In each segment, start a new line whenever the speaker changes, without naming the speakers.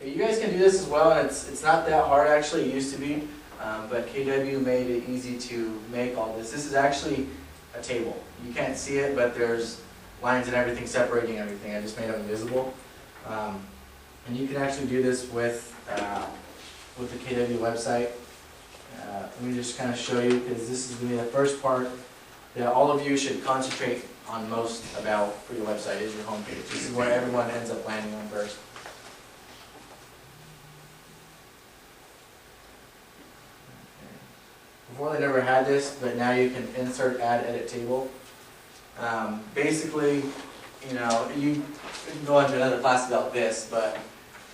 You guys can do this as well, and it's not that hard actually. It used to be, but KW made it easy to make all this. This is actually a table. You can't see it, but there's lines and everything separating everything. I just made them invisible. And you can actually do this with the KW website. Let me just kind of show you, because this is going to be the first part that all of you should concentrate on most about for your website, is your homepage. This is where everyone ends up landing on first. Before they never had this, but now you can insert, add, edit table. Basically, you know, you can go into another class about this, but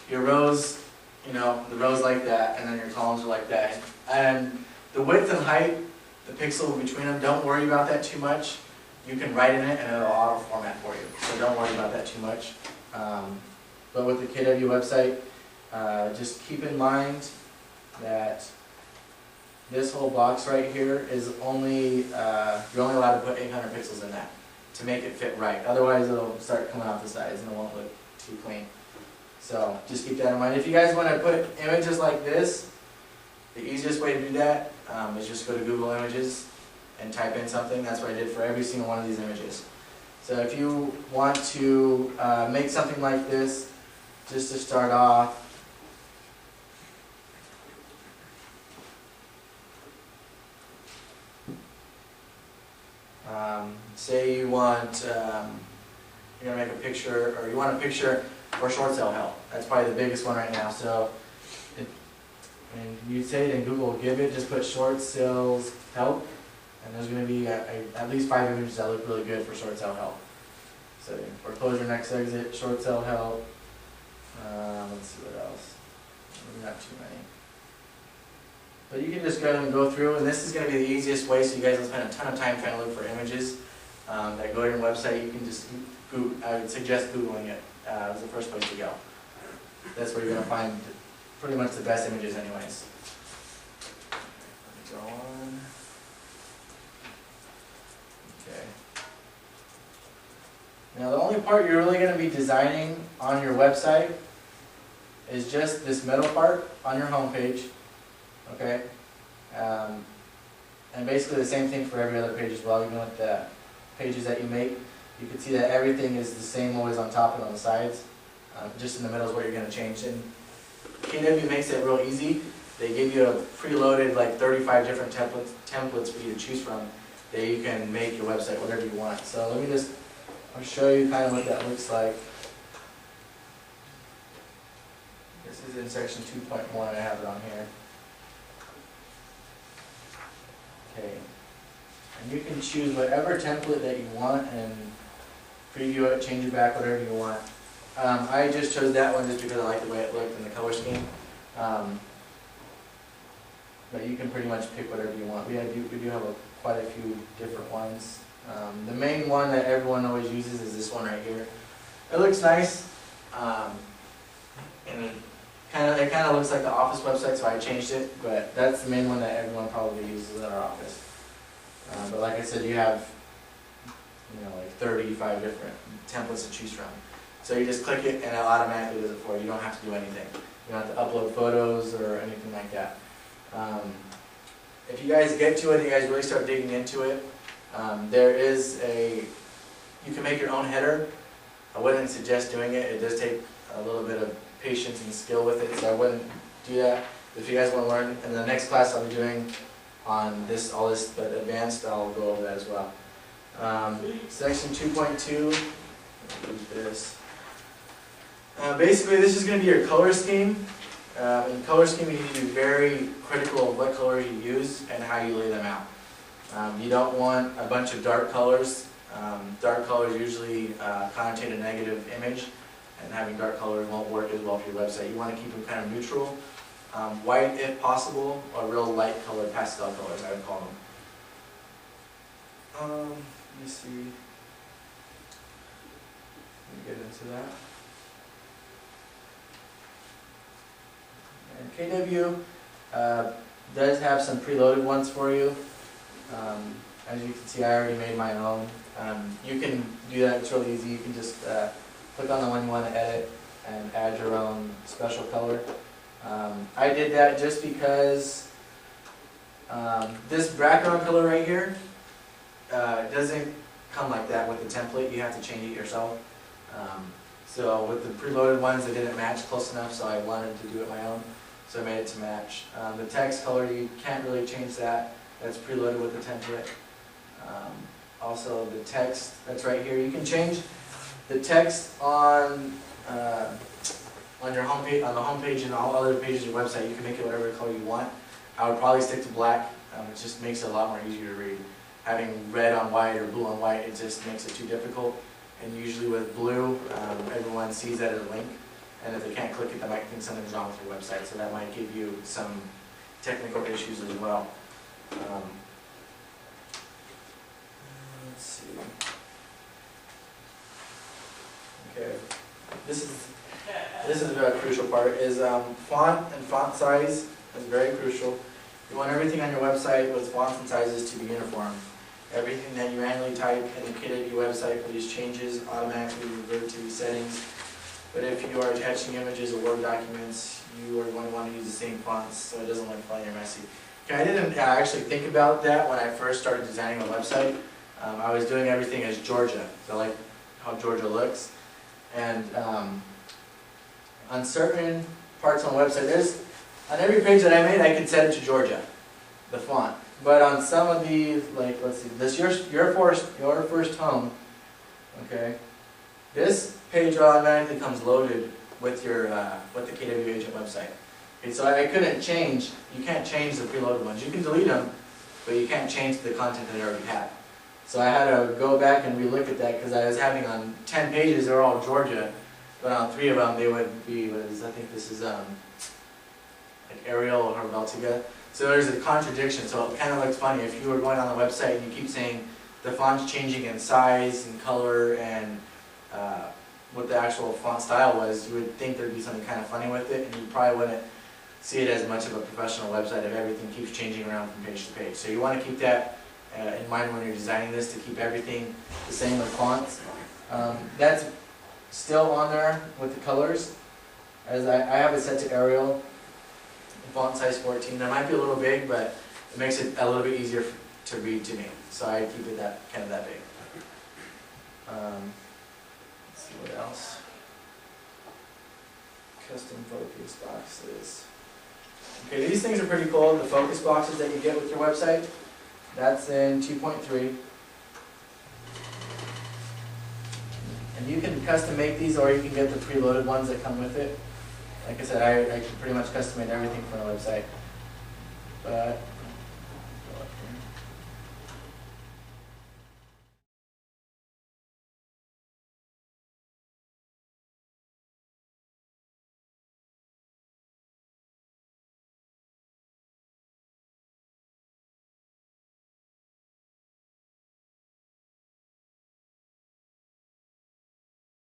your rows, you know, the rows like that, and then your columns are like that. And the width and height, the pixel between them, don't worry about that too much. You can write in it and it'll auto format for you, so don't worry about that too much. But with the KW website, just keep in mind that this whole box right here is only, you're only allowed to put 800 pixels in that to make it fit right. Otherwise it'll start coming off the sides and it won't look too clean. So just keep that in mind. If you guys want to put images like this, the easiest way to do that is just go to Google Images and type in something. That's what I did for every single one of these images. So if you want to make something like this, just to start off, say you want, you're going to make a picture, or you want a picture for short sale help. That's probably the biggest one right now. So, and you say it in Google, give it, just put short sales help, and there's going to be at least 5 images that look really good for short sale help. So foreclosure next exit, short sale help. Let's see what else. Maybe not too many. But you can just go and go through, and this is going to be the easiest way, so you guys don't spend a ton of time trying to look for images that go to your website. You can just Google, I would suggest Googling it as the first place to go. That's where you're going to find pretty much the best images anyways. Go on. Okay. Now the only part you're really going to be designing on your website is just this middle part on your home page. Okay, and basically the same thing for every other page as well. Even with the pages that you make, you can see that everything is the same always on top and on the sides. Just in the middle is what you're going to change. And KW makes it real easy. They give you a preloaded like 35 different templates for you to choose from that you can make your website whatever you want. So let me I'll show you kind of what that looks like. This is in section 2.1. I have it on here. Okay, and you can choose whatever template that you want and preview it, change it back, whatever you want. I just chose that one just because I like the way it looked and the color scheme. But you can pretty much pick whatever you want. We do have quite a few different ones. The main one that everyone always uses is this one right here. It looks nice, and it kind of looks like the office website, so I changed it, but that's the main one that everyone probably uses in our office. But like I said, you have, you know, like 35 different templates to choose from. So you just click it and it automatically does it for you. You don't have to do anything. You don't have to upload photos or anything like that. If you guys get to it, you guys really start digging into it, you can make your own header. I wouldn't suggest doing it. It does take a little bit of patience and skill with it, so I wouldn't do that. If you guys want to learn, in the next class I'll be doing on all this, but advanced, I'll go over that as well. Section 2.2, this. Basically, this is going to be your color scheme. In color scheme, you need to be very critical of what colors you use and how you lay them out. You don't want a bunch of dark colors. Dark colors usually connotate a negative image, and having dark colors won't work as well for your website. You want to keep them kind of neutral. White if possible, or real light color, pastel colors, I would call them. Let me see. Let me get into that. And KW does have some preloaded ones for you. As you can see, I already made my own. You can do that, it's really easy. You can just click on the one you want to edit, and add your own special color. I did that just because this background color right here doesn't come like that with the template. You have to change it yourself. So with the preloaded ones, it didn't match close enough, so I wanted to do it my own. So I made it to match. The text color, you can't really change that. That's preloaded with the template. Also the text that's right here, you can change the text on your homepage, on the homepage and all other pages of your website. You can make it whatever color you want. I would probably stick to black. It just makes it a lot more easier to read. Having red on white or blue on white, it just makes it too difficult. And usually with blue, everyone sees that as a link, and if they can't click it, they might think something's wrong with your website, so that might give you some technical issues as well. Let's see. Okay, this is a crucial part, is font and font size is very crucial. You want everything on your website with fonts and sizes to be uniform. Everything that you manually type in the KW website for these changes automatically revert to these settings. But if you are attaching images or Word documents, you are going to want to use the same fonts so it doesn't look funny or messy. Okay, I didn't actually think about that when I first started designing a website. I was doing everything as Georgia, so I like how Georgia looks. And on certain parts on the website, on every page that I made, I could set it to Georgia, the font. But on some of these, like, let's see, this your first home, okay, this page automatically comes loaded with your with the KW agent website. Okay, so I couldn't change. You can't change the preloaded ones. You can delete them, but you can't change the content that I already had. So I had to go back and relook at that because I was having on 10 pages they're all Georgia, but on 3 of them they would be. I think this is like Arial or Helvetica. So there's a contradiction, so it kind of looks funny. If you were going on the website and you keep saying the font's changing in size and color and what the actual font style was, you would think there'd be something kind of funny with it, and you probably wouldn't see it as much of a professional website if everything keeps changing around from page to page. So you want to keep that in mind when you're designing this, to keep everything the same with fonts. That's still on there with the colors, as I have it set to Arial. Font size 14. That might be a little big, but it makes it a little bit easier to read to me. So I keep it kind of that big. Let's see what else. Custom focus boxes. Okay, these things are pretty cool. The focus boxes that you get with your website. That's in 2.3. And you can custom make these, or you can get the preloaded ones that come with it. Like I said, I can pretty much custom make everything for a website. But